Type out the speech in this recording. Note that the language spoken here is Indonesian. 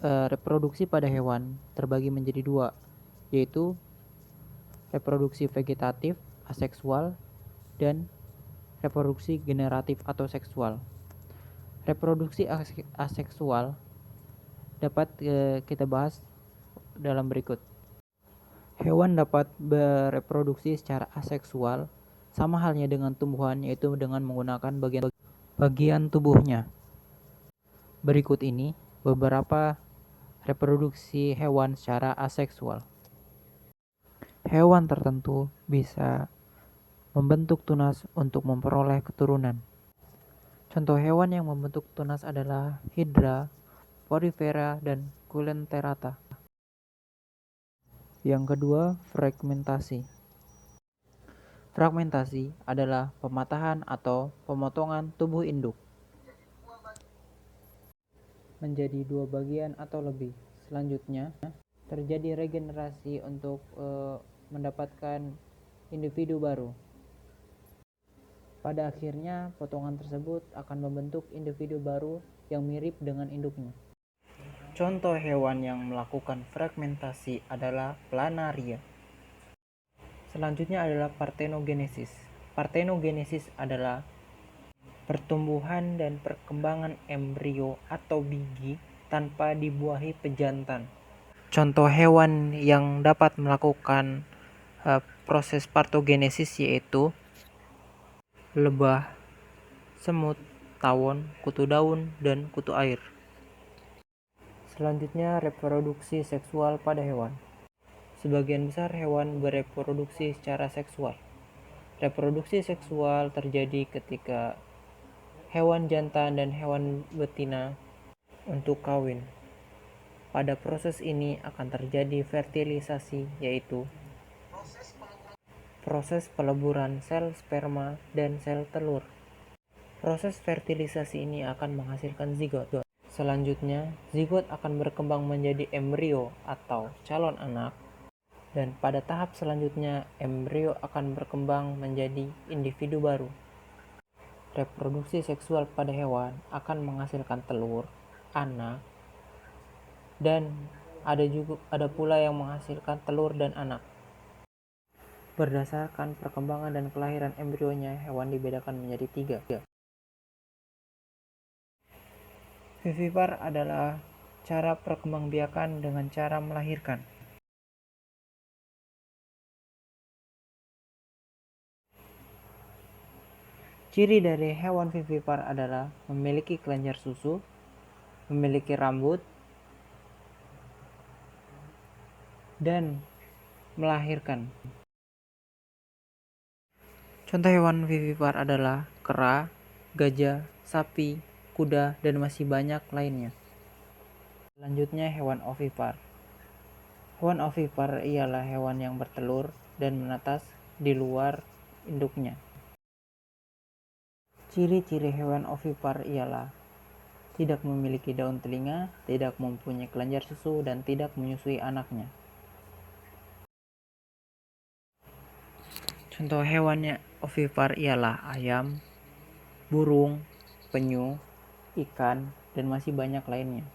Reproduksi pada hewan terbagi menjadi dua, yaitu reproduksi vegetatif aseksual dan reproduksi generatif atau seksual. Reproduksi aseksual dapat kita bahas dalam berikut. Hewan dapat bereproduksi secara aseksual, sama halnya dengan tumbuhan, yaitu dengan menggunakan bagian tubuhnya. Berikut ini beberapa reproduksi hewan secara aseksual. Hewan tertentu bisa membentuk tunas untuk memperoleh keturunan. Contoh hewan yang membentuk tunas adalah Hydra, Porifera, dan Coelenterata. Yang kedua, fragmentasi. Fragmentasi adalah pematahan atau pemotongan tubuh induk menjadi dua bagian atau lebih. Selanjutnya, terjadi regenerasi untuk mendapatkan individu baru. Pada akhirnya, potongan tersebut akan membentuk individu baru yang mirip dengan induknya. Contoh hewan yang melakukan fragmentasi adalah planaria. Selanjutnya adalah parthenogenesis. Parthenogenesis adalah pertumbuhan dan perkembangan embrio atau biji tanpa dibuahi pejantan. Contoh hewan yang dapat melakukan proses parthenogenesis yaitu lebah, semut, tawon, kutu daun, dan kutu air. Selanjutnya, reproduksi seksual pada hewan. Sebagian besar hewan bereproduksi secara seksual. Reproduksi seksual terjadi ketika hewan jantan dan hewan betina untuk kawin. Pada proses ini akan terjadi fertilisasi, yaitu proses peleburan sel sperma dan sel telur. Proses fertilisasi ini akan menghasilkan zigot. Selanjutnya, zigot akan berkembang menjadi embrio atau calon anak, dan pada tahap selanjutnya embrio akan berkembang menjadi individu baru. Reproduksi seksual pada hewan akan menghasilkan telur, anak, dan ada pula yang menghasilkan telur dan anak. Berdasarkan perkembangan dan kelahiran embrionya, hewan dibedakan menjadi 3. Vivipar adalah cara perkembangbiakan dengan cara melahirkan. Ciri dari hewan vivipar adalah memiliki kelenjar susu, memiliki rambut, dan melahirkan. Contoh hewan vivipar adalah kera, gajah, sapi, kuda, dan masih banyak lainnya. Selanjutnya, hewan ovipar. Hewan ovipar ialah hewan yang bertelur dan menetas di luar induknya. Ciri-ciri hewan ovipar ialah tidak memiliki daun telinga, tidak mempunyai kelenjar susu, dan tidak menyusui anaknya. Contoh hewannya ovipar ialah ayam, burung, penyu, ikan, dan masih banyak lainnya.